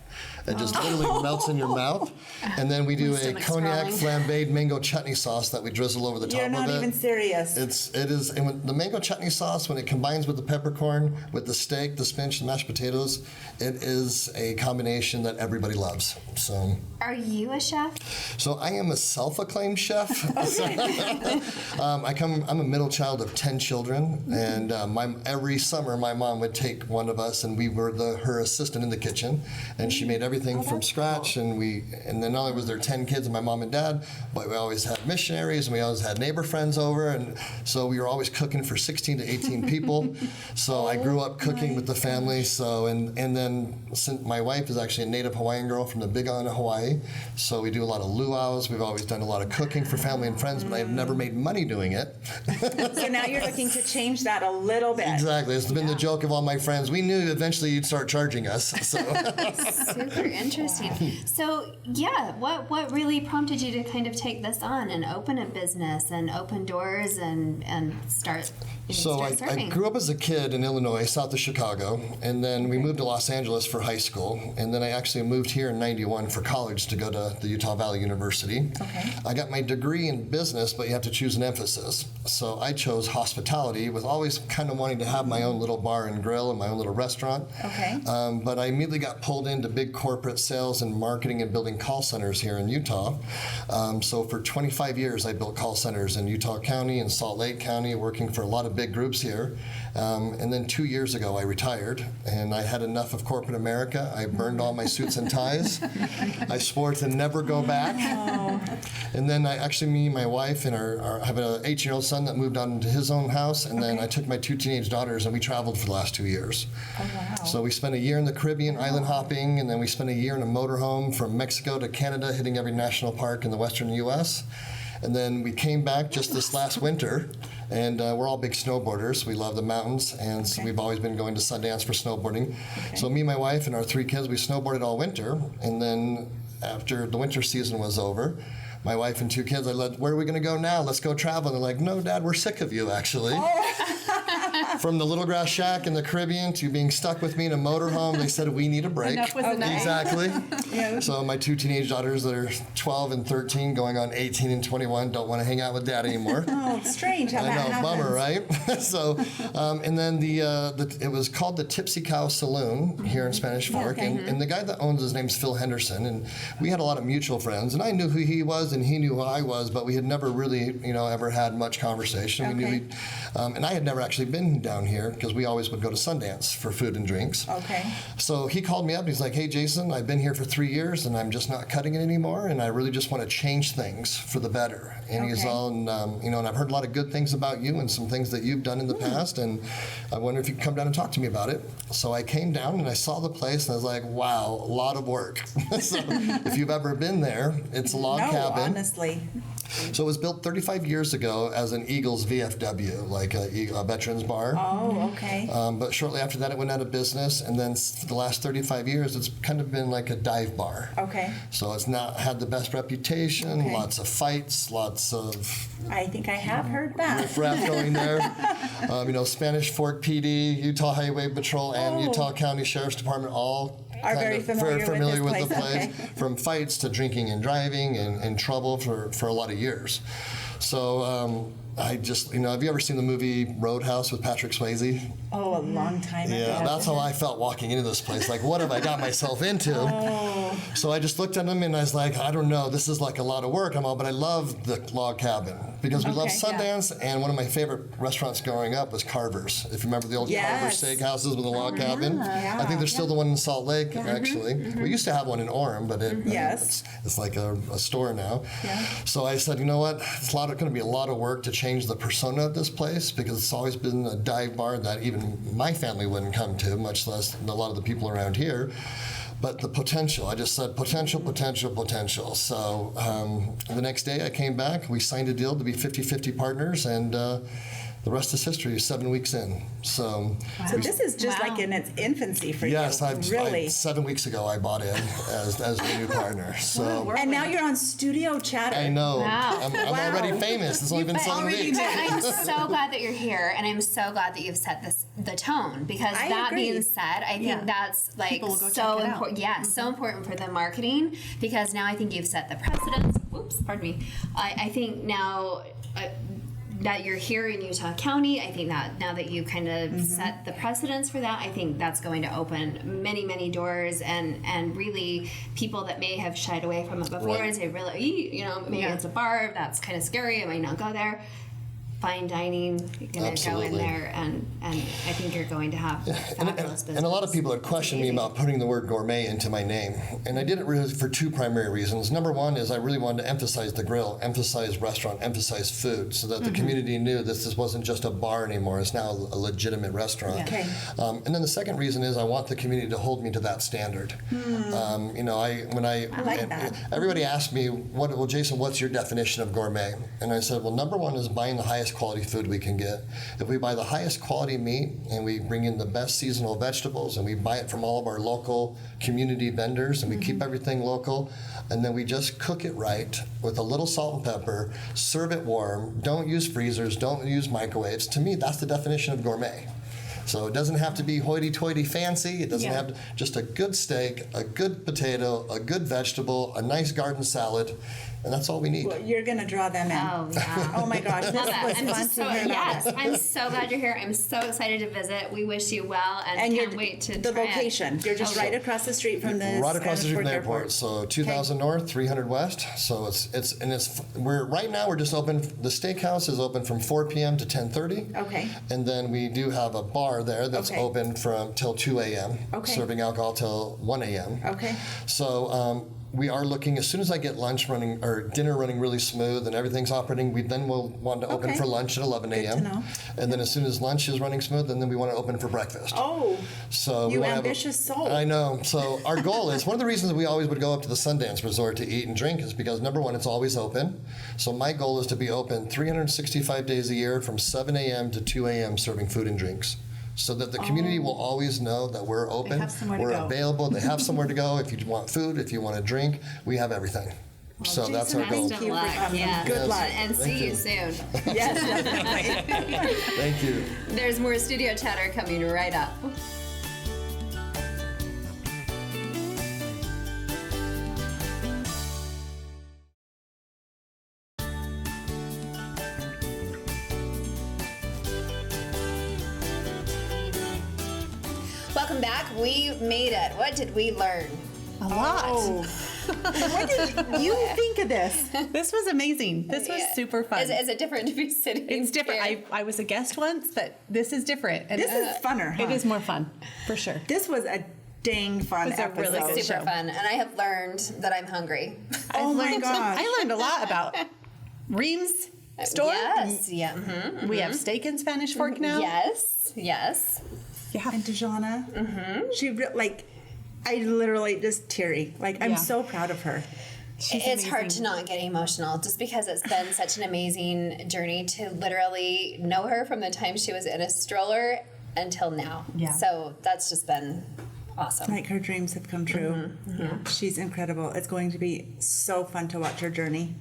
It just literally melts in your mouth. And then we do a stomach's cognac growling. flambéed mango chutney sauce that we drizzle over the top You're of not it. even serious. It is, and when the mango chutney sauce, when it combines with the peppercorn, with the steak, the spinach, the mashed potatoes, it is a combination that everybody loves. So Are you a chef? I am a self-acclaimed chef. I'm a middle child of 10 children, and every summer my mom would take one of us, and we were her assistant in the kitchen, and she made everything from scratch. And then not only was there 10 kids and my mom and dad, but we always had missionaries, and we always had neighbor friends over, and so we were always cooking for 16 to 18 people. So I grew up cooking with the family. So and then since my wife is actually a native Hawaiian girl from the Big Island of Hawaii, so we do a lot of luau's. We've always done a lot of cooking for family and friends, but I've never made money doing it. So now you're looking to change that a little bit. Exactly. It's been the joke of all my friends. We knew eventually you'd start charging us. So. Super interesting. So yeah, what really prompted you to kind of take this on and open a business and open doors and start So I serving? grew up as a kid in Illinois, south of Chicago, and then we moved to Los Angeles for high school, and then I actually moved here in '91 for college to go to the Utah Valley University. Okay. I got my degree in business, but you have to choose an emphasis. So I chose hospitality, with always kind of wanting to have my own little bar and grill and my own little restaurant. Okay. But I immediately got pulled into big corporate sales and marketing and building call centers here in Utah. So for 25 years, I built call centers in Utah County and Salt Lake County, working for a lot of big groups here. And then 2 years ago, I retired, and I had enough of corporate America. I burned all my suits and ties. I swore to never go back. And then me and my wife, and I have an 18-year-old son that moved on into his own house, and then I took my 2 teenage daughters, and we traveled for the last 2 years. Oh, wow. So we spent a year in the Caribbean island hopping, and then we spent a year in a motorhome from Mexico to Canada, hitting every national park in the western U.S. And then we came back just this last winter, and we're all big snowboarders. We love the mountains, and so we've always been going to Sundance for snowboarding. So me, my wife, and our 3 kids, we snowboarded all winter, and then after the winter season was over, my wife and 2 kids, where are we going to go now? Let's go travel. And they're like, no, Dad, we're sick of you, actually. From the little grass shack in the Caribbean to being stuck with me in a motorhome, they said, we need a break. Enough was enough. Exactly. So my 2 teenage daughters that are 12 and 13, going on 18 and 21, don't want to hang out with Dad anymore. Oh, strange how I that know, happens. bummer, right? So, and then it was called the Tipsy Cow Saloon here in Spanish Fork, and the guy that owns his name's Phil Henderson, and we had a lot of mutual friends, and I knew who he was, and he knew who I was, but we had never really, ever had much conversation. We knew and I had never actually been down here because we always would go to Sundance for food and drinks. Okay. So he called me up and he's like, hey, Jason, I've been here for 3 years and I'm just not cutting it anymore, and I really just want to change things for the better. And he's all, and I've heard a lot of good things about you and some things that you've done in the past, and I wonder if you could come down and talk to me about it. So I came down and I saw the place and I was like, wow, a lot of work. So if you've ever been there, it's a log cabin. Honestly. So it was built 35 years ago as an Eagles VFW, like a veterans bar. Oh, okay. But shortly after that, it went out of business, and then for the last 35 years, it's kind of been like a dive bar. Okay. So it's not had the best reputation, Okay. lots of fights, lots of I think I have heard that. riffraff going there. Spanish Fork PD, Utah Highway Patrol, and Utah County Sheriff's Department all Are very familiar with this the place. place. From fights to drinking and driving and trouble for a lot of years. So I just, have you ever seen the movie Roadhouse with Patrick Swayze? Oh, a long time ago. Yeah, that's how I felt walking into this place. Like, what have I got myself into? So I just looked at him and I was like, I don't know, this is like a lot of work. But I love the log cabin because we love Okay, yeah. Sundance, and one of my favorite restaurants growing up was Carver's. If you remember the old Yes. Carver's steakhouses with the log cabin. Yeah. I think there's still the one in Salt Lake, actually. We used to have one in Orem, but Yes. it's like a store now. Yeah. So I said, you know what, it's going to be a lot of work to change the persona of this place because it's always been a dive bar that even my family wouldn't come to, much less a lot of the people around here. But the potential, I just said potential, potential, potential. So the next day I came back, we signed a deal to be 50-50 partners, and the rest is history, 7 weeks in. So this is just like in its infancy for yes, you. Really. 7 weeks ago I bought in as the new partner. So And now you're on StudioChatter. I know, Wow. I'm already famous. It's only been 7 weeks. But I'm so glad that you're here, and I'm so glad that you've set the tone. Because I that agree. being said, I think that's like People will go so check it out. important. Yeah, so important for the marketing because now I think you've set the precedence. Oops, pardon me. I think now. That you're here in Utah County, I think that now that you kind of set the precedence for that, I think that's going to open many, many doors and really people that may have shied away from it before Right. and say, really, maybe it's a bar, that's kind of scary, I might not go there. Fine dining, you're going to go in Absolutely. there and I think you're going to have fabulous business. And a lot of people had questioned me about putting the word gourmet into my name. And I did it really for two primary reasons. Number one is I really wanted to emphasize the grill, emphasize restaurant, emphasize food, so that the community knew this wasn't just a bar anymore. It's now a legitimate restaurant. Okay. And then the second reason is I want the community to hold me to that standard. I like that. Everybody asked me, well, Jason, what's your definition of gourmet? And I said, well, number one is buying the highest quality food we can get. If we buy the highest quality meat and we bring in the best seasonal vegetables and we buy it from all of our local community vendors and we keep everything local and then we just cook it right with a little salt and pepper, serve it warm, don't use freezers, don't use microwaves, to me that's the definition of gourmet. So it doesn't have to be hoity-toity fancy. It doesn't have to, just a good steak, a good potato, a good vegetable, a nice garden salad, and that's all we need. Well, you're going to draw them in. Oh, yeah. Oh my gosh, this Love that. was I'm fun just to so, hear about yes, it. I'm so glad you're here. I'm so excited to visit. We wish you well and And can't wait to the try it. location. You're just right across the street from the Right across the street from the Spanish Fork airport. So 2000 North, 300 West. So we're just open. The steakhouse is open from 4 p.m. to 10:30. Okay. And then we do have a bar there that's Okay. open from till 2 a.m. Okay. Serving alcohol till 1 a.m. Okay. So we are looking, as soon as I get lunch running or dinner running really smooth and everything's operating, we then will want to open Okay. for lunch at 11 a.m. know. And then as soon as lunch is running smooth, and then we want to open for breakfast. Oh, So we you wanna have ambitious soul. I know. So our goal is, one of the reasons we always would go up to the Sundance Resort to eat and drink is because, number one, it's always open. So my goal is to be open 365 days a year from 7 a.m. to 2 a.m. serving food and drinks. So that the community will always know that we're open, have somewhere to we're go. available, they have somewhere to go. If you want food, if you want a drink, we have everything. So that's our goal. Thank you for Luck, coming. yes. Good luck. And see you soon. Yes, definitely. Thank you. There's more Studio Chatter coming right up. Welcome back. We made it. What did we learn? A lot. Oh. What did you think of this? This was amazing. This was super fun. Is it different to be sitting It's different. here? I was a guest once, but this is different. And This is funner, huh? It is more fun, for sure. This was a dang fun It's a episode. really good Super show. fun, and I have learned that I'm hungry. Oh my gosh. I learned a lot about Ream's store. Yes. Yeah. mhm. We have steak in Spanish Fork now. Yes. Yes. Yeah. And Dejana, she I literally just teary. Like, I'm Yeah. so proud of her. It's hard to not get emotional just because it's been such an amazing journey to literally know her from the time she was in a stroller until now. Yeah. So that's just been awesome. Like her dreams have come true. Yeah. She's incredible. It's going to be so fun to watch her journey.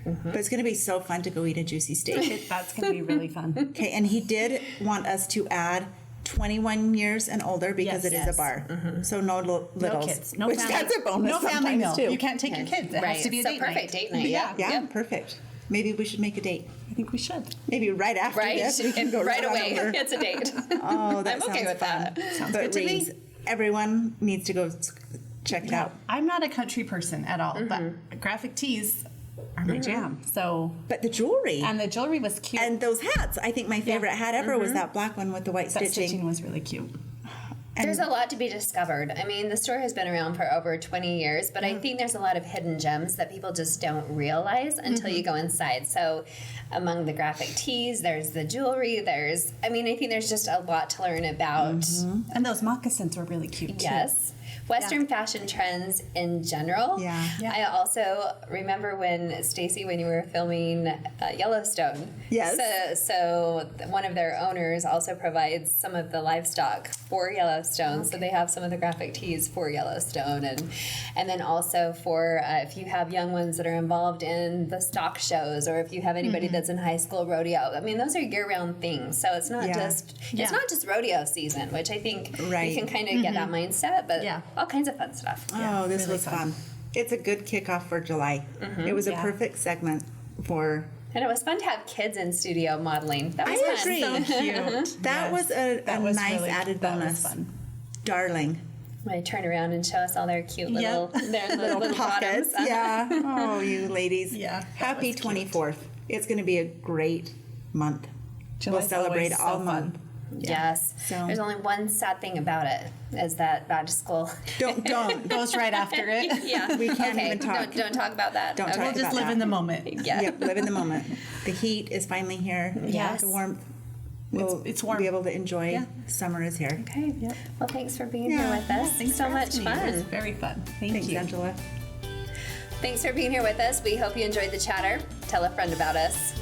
But it's going to be so fun to go eat a juicy steak. That's going to be really fun. Okay, and he did want us to add 21 years and older because Yes. it is a bar. So no littles. No kids. No which family. that's a bonus No family meal. sometimes, too. You can't take your kids. It Right. has to be a So date perfect night. date night. Yeah. Yeah, Yep. perfect. Maybe we should make a date. I think we should. Maybe right after Right? this. We can go right on away. over. It's a date. Oh, that I'm okay sounds with fun. that. Sounds But good to Reeves, me. everyone needs to go check it out. I'm not a country person at all, but graphic tees are my jam. So, But the jewelry and the jewelry was cute. and those hats. I think my favorite hat ever was that black one with the white that stitching. stitching was really cute. There's a lot to be discovered. I mean, the store has been around for over 20 years, but I think there's a lot of hidden gems that people just don't realize until you go inside. So, among the graphic tees, there's the jewelry, I think there's just a lot to learn about. And those moccasins were really cute too. Yes. Western fashion trends in general. Yeah. I also remember when Stacy, when you were filming Yellowstone. Yes. So one of their owners also provides some of the livestock for Yellowstone. So they have some of the graphic tees for Yellowstone, and then also for if you have young ones that are involved in the stock shows, or if you have anybody that's in high school rodeo. I mean, those are year-round things. So it's not Yeah. it's not just rodeo season, which I think Right. you can kind of get that mindset, but Yeah. all kinds of fun stuff. Oh, this really was fun. fun. It's a good kickoff for July. It was a Yeah. perfect segment for. And it was fun to have kids in studio modeling. That was I fun. agree. So cute. That was a That was nice really- added that was bonus. fun. Darling. When they turn around and show us all their cute little, their little Pockets. bottoms. Yeah. Oh, you ladies. Yeah, that Happy was cute. 24th. It's going to be a great month. July's we'll celebrate always so all fun. month. Yes. So- There's only one sad thing about it, is that back to school. Don't. Goes right after it. Yeah. We can't okay. even talk. Don't talk about that. Don't okay. talk We'll just about live that. in the moment. Yeah. Yep, live in the moment. The heat is finally here. Yes. The warmth. We'll It's warm. be able to enjoy. Yeah. Summer is here. Okay. Well, thanks for being Yeah. here with us. Thanks so for much asking me. It was fun. very fun. Thank Thanks, you. Angela. Thanks for being here with us. We hope you enjoyed the chatter. Tell a friend about us.